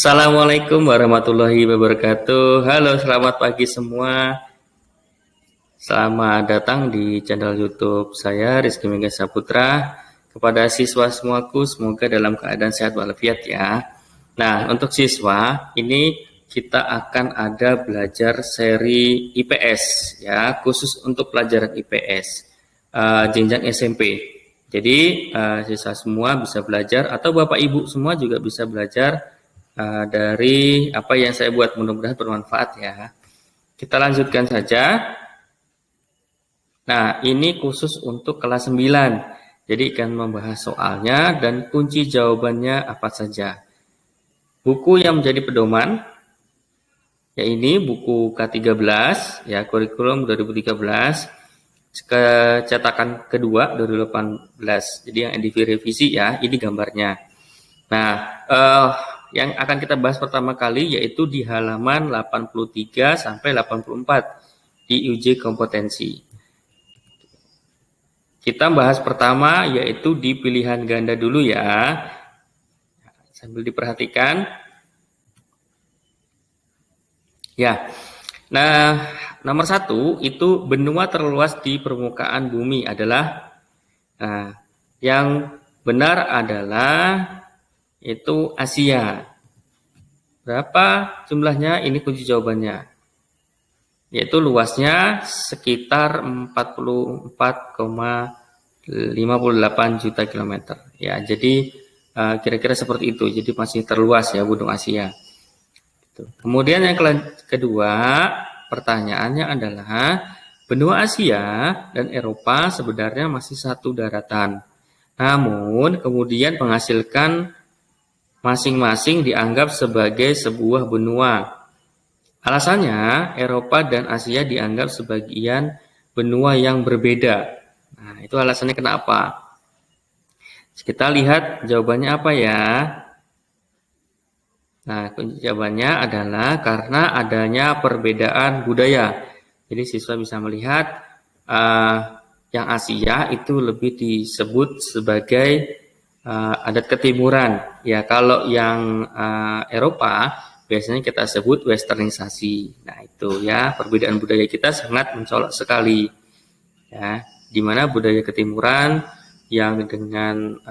Assalamualaikum warahmatullahi wabarakatuh. Halo, selamat pagi semua. Selamat datang di channel YouTube saya, Rizky Mega Saputra. Kepada siswa semuaku, semoga dalam keadaan sehat walafiat ya. Nah, untuk siswa, ini kita akan ada belajar seri IPS ya, khusus untuk pelajaran IPS jenjang SMP. Jadi siswa semua bisa belajar, atau Bapak Ibu semua juga bisa belajar dari apa yang saya buat, mudah-mudahan bermanfaat ya. Kita lanjutkan saja. Nah, ini khusus untuk kelas 9. Jadi akan membahas soalnya dan kunci jawabannya apa saja. Buku yang menjadi pedoman ya ini buku K13 ya, kurikulum 2013 cetakan kedua 2018. Jadi yang direvisi ya, ini gambarnya. Nah, yang akan kita bahas pertama kali yaitu di halaman 83 sampai 84 di uji kompetensi. Kita bahas pertama yaitu di pilihan ganda dulu ya. Sambil diperhatikan. Ya. Nah, nomor 1 itu benua terluas di permukaan bumi adalah yang benar adalah itu Asia. Berapa jumlahnya? Ini kunci jawabannya. Yaitu luasnya sekitar 44,58 juta kilometer. Ya, jadi kira-kira seperti itu. Jadi masih terluas ya benua Asia. Kemudian yang kedua, pertanyaannya adalah benua Asia dan Eropa sebenarnya masih satu daratan. Namun kemudian menghasilkan masing-masing dianggap sebagai sebuah benua. Alasannya, Eropa dan Asia dianggap sebagian benua yang berbeda. Nah, itu alasannya kenapa? Kita lihat jawabannya apa ya? Nah, kunci jawabannya adalah karena adanya perbedaan budaya. Jadi siswa bisa melihat yang Asia itu lebih disebut sebagai adat ketimuran. Ya, kalau yang Eropa biasanya kita sebut westernisasi. Nah, itu ya, perbedaan budaya kita sangat mencolok sekali. Ya, di mana budaya ketimuran yang dengan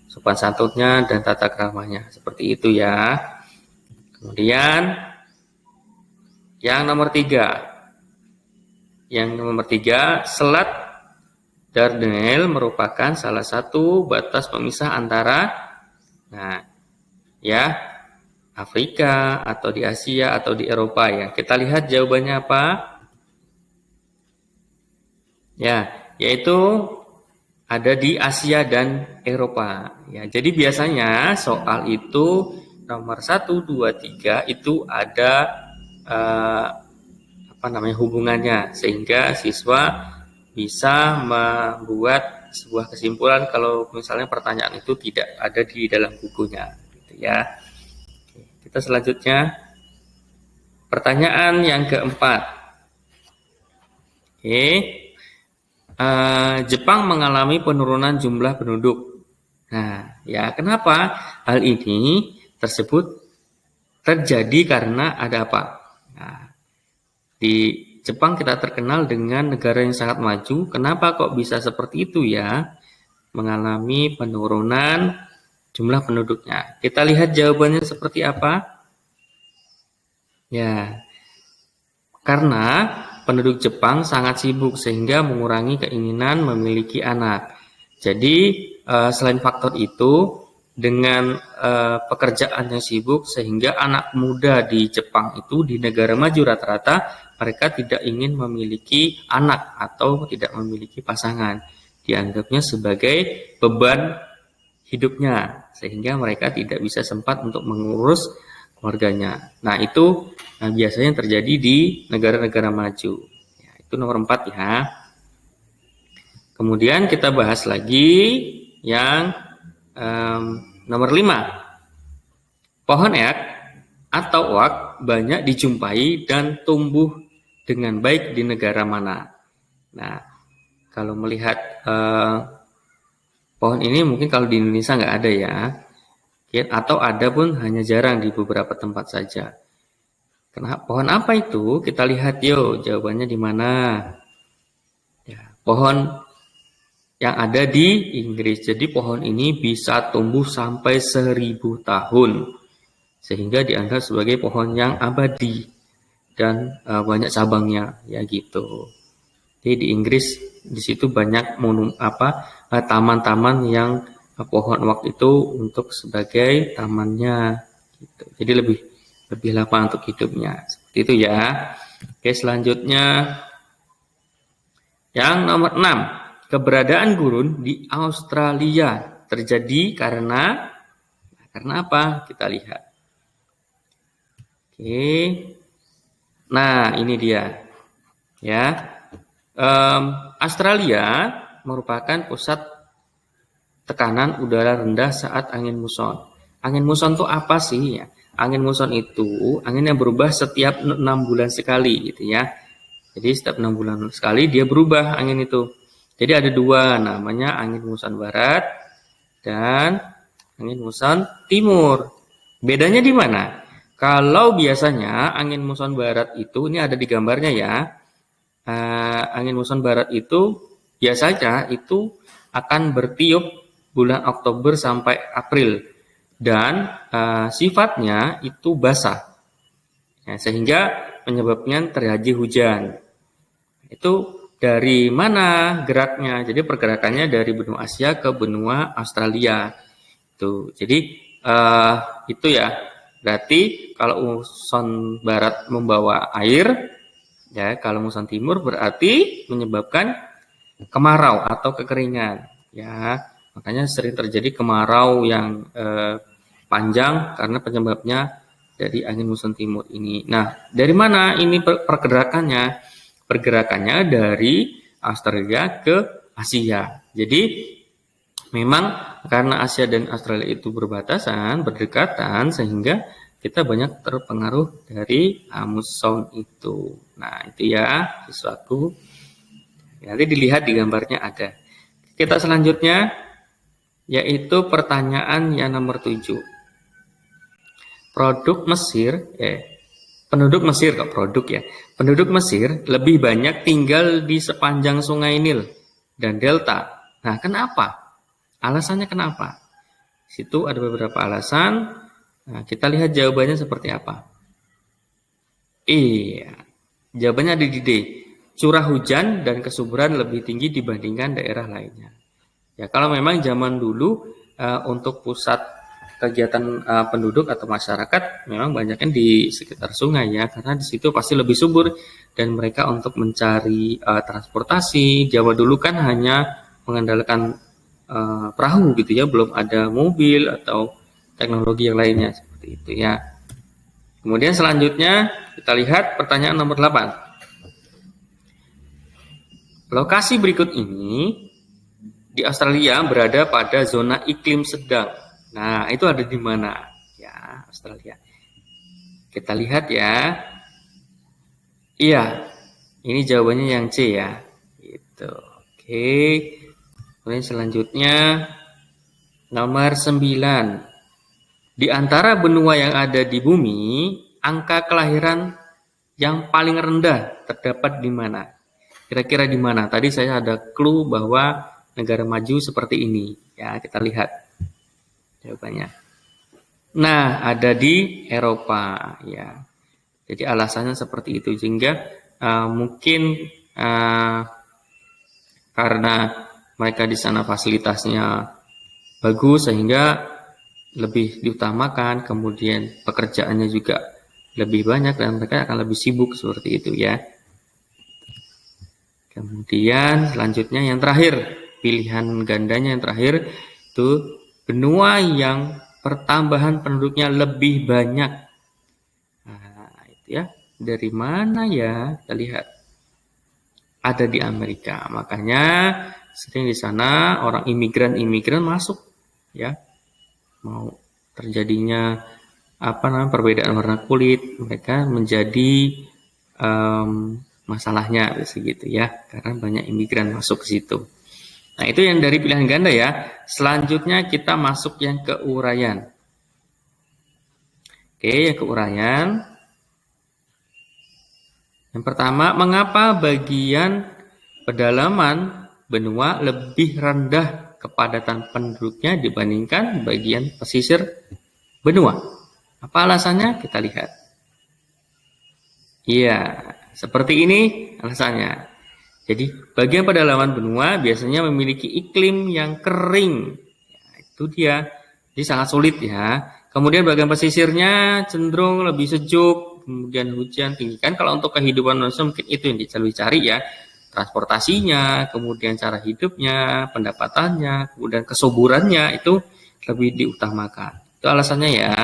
sopan santunnya dan tata keramanya seperti itu ya. Kemudian yang nomor 3. Yang nomor 3, Selat Dardanelles merupakan salah satu batas pemisah antara Afrika atau di Asia atau di Eropa ya. Kita lihat jawabannya apa? Ya, yaitu ada di Asia dan Eropa. Ya, jadi biasanya soal itu nomor 1, 2, 3 itu ada hubungannya, sehingga siswa bisa membuat sebuah kesimpulan kalau misalnya pertanyaan itu tidak ada di dalam bukunya gitu ya. Kita selanjutnya pertanyaan yang keempat. Jepang mengalami penurunan jumlah penduduk. Nah, ya kenapa hal ini tersebut terjadi? Karena ada apa? Nah, di Jepang kita terkenal dengan negara yang sangat maju. Kenapa kok bisa seperti itu ya? Mengalami penurunan jumlah penduduknya. Kita lihat jawabannya seperti apa? Ya, karena penduduk Jepang sangat sibuk sehingga mengurangi keinginan memiliki anak. Jadi selain faktor itu, dengan pekerjaan yang sibuk sehingga anak muda di Jepang itu, di negara maju rata-rata mereka tidak ingin memiliki anak atau tidak memiliki pasangan. Dianggapnya sebagai beban hidupnya, sehingga mereka tidak bisa sempat untuk mengurus keluarganya. Nah, itu biasanya terjadi di negara-negara maju. Ya, itu nomor 4 ya. Kemudian kita bahas lagi yang nomor 5. Pohon ek atau oak banyak dijumpai dan tumbuh dengan baik di negara mana? Nah, kalau melihat pohon ini mungkin kalau di Indonesia nggak ada ya. atau ada pun hanya jarang di beberapa tempat saja. Kenapa? Pohon apa itu? Kita lihat yuk, jawabannya di mana. Ya, pohon yang ada di Inggris. Jadi pohon ini bisa tumbuh sampai 1000 tahun. Sehingga dianggap sebagai pohon yang abadi dan banyak cabangnya, ya gitu. Jadi di Inggris di situ banyak taman-taman yang pohon oak itu untuk sebagai tamannya gitu. Jadi lebih lapang untuk hidupnya. Seperti itu ya. Oke, selanjutnya yang nomor 6. Keberadaan gurun di Australia terjadi karena apa? Kita lihat. Oke. Nah, ini dia. Ya. Australia merupakan pusat tekanan udara rendah saat angin muson. Angin muson itu apa sih ya? Angin muson itu angin yang berubah setiap 6 bulan sekali gitu ya. Jadi setiap 6 bulan sekali dia berubah angin itu. Jadi ada dua, namanya angin muson barat dan angin muson timur. Bedanya di mana? Kalau biasanya angin muson barat itu, ini ada di gambarnya ya. Angin muson barat itu biasanya itu akan bertiup bulan Oktober sampai April dan sifatnya itu basah, ya, sehingga menyebabkan terjadi hujan. Itu dari mana geraknya? Jadi pergerakannya dari benua Asia ke benua Australia. Tuh, jadi itu ya. Berarti kalau muson barat membawa air, ya, kalau muson timur berarti menyebabkan kemarau atau kekeringan. Ya, makanya sering terjadi kemarau yang panjang karena penyebabnya dari angin muson timur ini. Nah, dari mana ini pergerakannya? Pergerakannya dari Australia ke Asia. Jadi memang karena Asia dan Australia itu berbatasan, berdekatan, sehingga kita banyak terpengaruh dari muson itu. Nah, itu ya siswaku. Nanti dilihat di gambarnya ada. Kita selanjutnya yaitu pertanyaan yang nomor 7. Penduduk Mesir kok produk ya. Penduduk Mesir lebih banyak tinggal di sepanjang Sungai Nil dan Delta. Nah, kenapa? Alasannya kenapa? Situ ada beberapa alasan. Nah, kita lihat jawabannya seperti apa. Iya, jawabannya ada di D. Curah hujan dan kesuburan lebih tinggi dibandingkan daerah lainnya. Ya, kalau memang zaman dulu untuk pusat kegiatan penduduk atau masyarakat memang banyaknya di sekitar sungai ya, karena di situ pasti lebih subur dan mereka untuk mencari transportasi. Jawa dulu kan hanya mengandalkan perahu gitu ya, belum ada mobil atau teknologi yang lainnya seperti itu ya. Kemudian selanjutnya kita lihat pertanyaan nomor 8. Lokasi berikut ini di Australia berada pada zona iklim sedang. Nah, itu ada di mana? Ya, Australia. Kita lihat ya. Iya, ini jawabannya yang C ya. Gitu. Oke. Kemudian selanjutnya nomor 9. Di antara benua yang ada di bumi, angka kelahiran yang paling rendah terdapat di mana? Kira-kira di mana? Tadi saya ada clue bahwa negara maju seperti ini. Ya, kita lihat jawabannya. Nah, ada di Eropa. Ya, jadi alasannya seperti itu. Sehingga mungkin karena mereka di sana fasilitasnya bagus, sehingga lebih diutamakan. Kemudian pekerjaannya juga lebih banyak dan mereka akan lebih sibuk seperti itu ya. Kemudian selanjutnya yang terakhir, pilihan gandanya yang terakhir itu benua yang pertambahan penduduknya lebih banyak. Nah, itu ya. Dari mana ya? Kita lihat. Ada di Amerika. Makanya sering di sana orang imigran masuk ya. Mau terjadinya perbedaan warna kulit, mereka menjadi masalahnya begitu ya, karena banyak imigran masuk ke situ. Nah, itu yang dari pilihan ganda ya. Selanjutnya kita masuk yang ke uraian. Oke, yang keuraian. Yang pertama, mengapa bagian pedalaman benua lebih rendah kepadatan penduduknya dibandingkan bagian pesisir benua? Apa alasannya? Kita lihat. Iya, seperti ini alasannya. Jadi, bagian pedalaman benua biasanya memiliki iklim yang kering. Ya, itu dia. Jadi sangat sulit ya. Kemudian bagian pesisirnya cenderung lebih sejuk, kemudian hujan tinggi. Kan kalau untuk kehidupan manusia mungkin itu yang dicari ya. Transportasinya, kemudian cara hidupnya, pendapatannya, kemudian kesuburannya itu lebih diutamakan. Itu alasannya ya.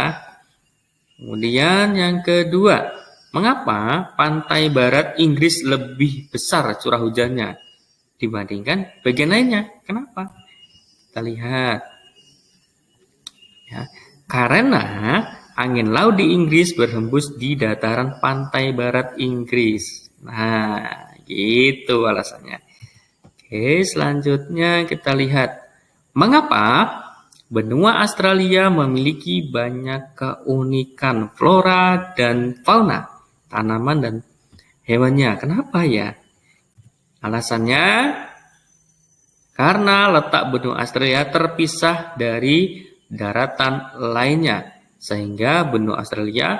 Kemudian yang kedua, mengapa pantai barat Inggris lebih besar curah hujannya dibandingkan bagian lainnya? Kenapa? Kita lihat. Ya, karena angin laut di Inggris berhembus di dataran pantai barat Inggris. Nah, gitu alasannya. Oke, selanjutnya kita lihat. Mengapa benua Australia memiliki banyak keunikan flora dan fauna, tanaman dan hewannya? Kenapa ya? Alasannya karena letak benua Australia terpisah dari daratan lainnya, sehingga benua Australia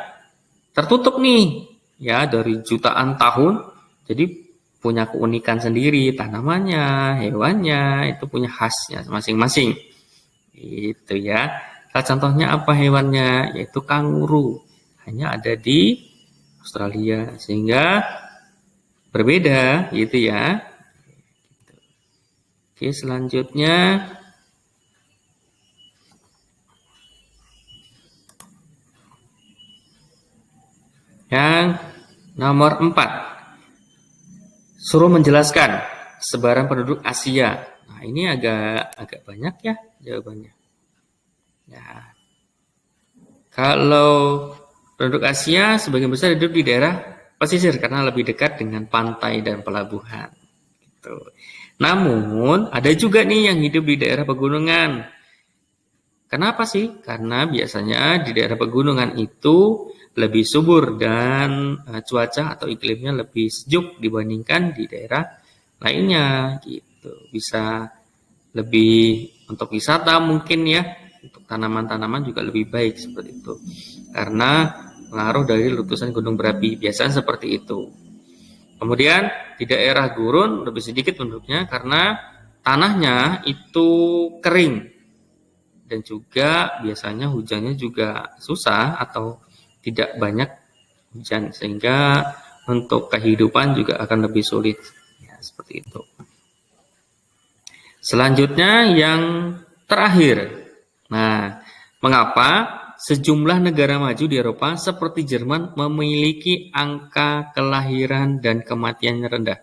tertutup nih ya dari jutaan tahun. Jadi punya keunikan sendiri, tanamannya, hewannya itu punya khasnya masing-masing. Itu ya. Salah contohnya apa hewannya? Yaitu kanguru. Hanya ada di Australia sehingga berbeda gitu ya. Oke, selanjutnya yang nomor 4. Suruh menjelaskan sebaran penduduk Asia. Nah, ini agak banyak ya jawabannya. Ya. Kalau penduduk Asia sebagian besar hidup di daerah pesisir karena lebih dekat dengan pantai dan pelabuhan. Gitu. Namun, ada juga nih yang hidup di daerah pegunungan. Kenapa sih? Karena biasanya di daerah pegunungan itu lebih subur dan cuaca atau iklimnya lebih sejuk dibandingkan di daerah lainnya gitu. Bisa lebih untuk wisata mungkin ya, untuk tanaman-tanaman juga lebih baik seperti itu. Karena pengaruh dari letusan gunung berapi biasanya seperti itu. Kemudian di daerah gurun lebih sedikit penduduknya karena tanahnya itu kering dan juga biasanya hujannya juga susah atau tidak banyak hujan sehingga untuk kehidupan juga akan lebih sulit ya, seperti itu. Selanjutnya yang terakhir. Nah, mengapa sejumlah negara maju di Eropa seperti Jerman memiliki angka kelahiran dan kematian rendah?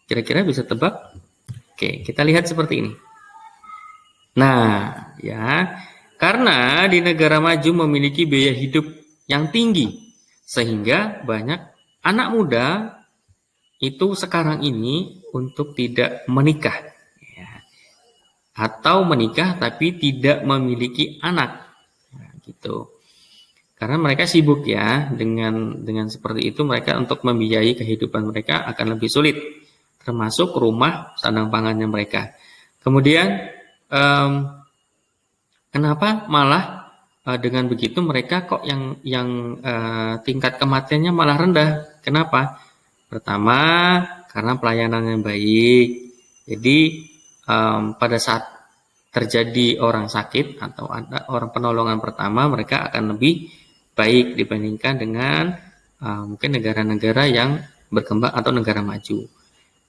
Kira-kira bisa tebak? Oke, kita lihat seperti ini. Nah, ya, karena di negara maju memiliki biaya hidup yang tinggi, sehingga banyak anak muda itu sekarang ini untuk tidak menikah, ya, atau menikah tapi tidak memiliki anak, nah, gitu. Karena mereka sibuk ya dengan seperti itu, mereka untuk membiayai kehidupan mereka akan lebih sulit, termasuk rumah sandang pangannya mereka. Kemudian kenapa malah dengan begitu mereka kok yang tingkat kematiannya malah rendah? Kenapa? Pertama, karena pelayanan yang baik. Jadi pada saat terjadi orang sakit atau ada orang penolongan pertama, mereka akan lebih baik dibandingkan dengan mungkin negara-negara yang berkembang atau negara maju.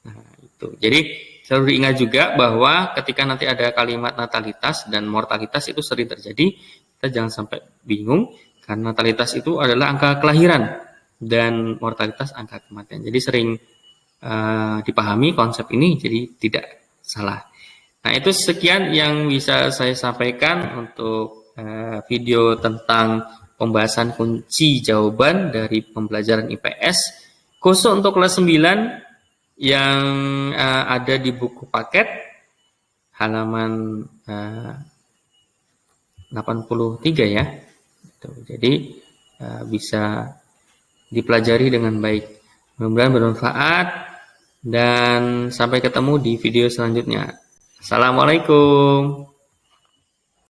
Nah, itu. Jadi selalu diingat juga bahwa ketika nanti ada kalimat natalitas dan mortalitas itu sering terjadi, kita jangan sampai bingung karena natalitas itu adalah angka kelahiran dan mortalitas angka kematian. Jadi sering dipahami konsep ini jadi tidak salah. Nah, itu sekian yang bisa saya sampaikan untuk video tentang pembahasan kunci jawaban dari pembelajaran IPS khusus untuk kelas 9 yang ada di buku paket halaman 83 ya. Jadi bisa dipelajari dengan baik. Mudah-mudahan bermanfaat dan sampai ketemu di video selanjutnya. Assalamualaikum.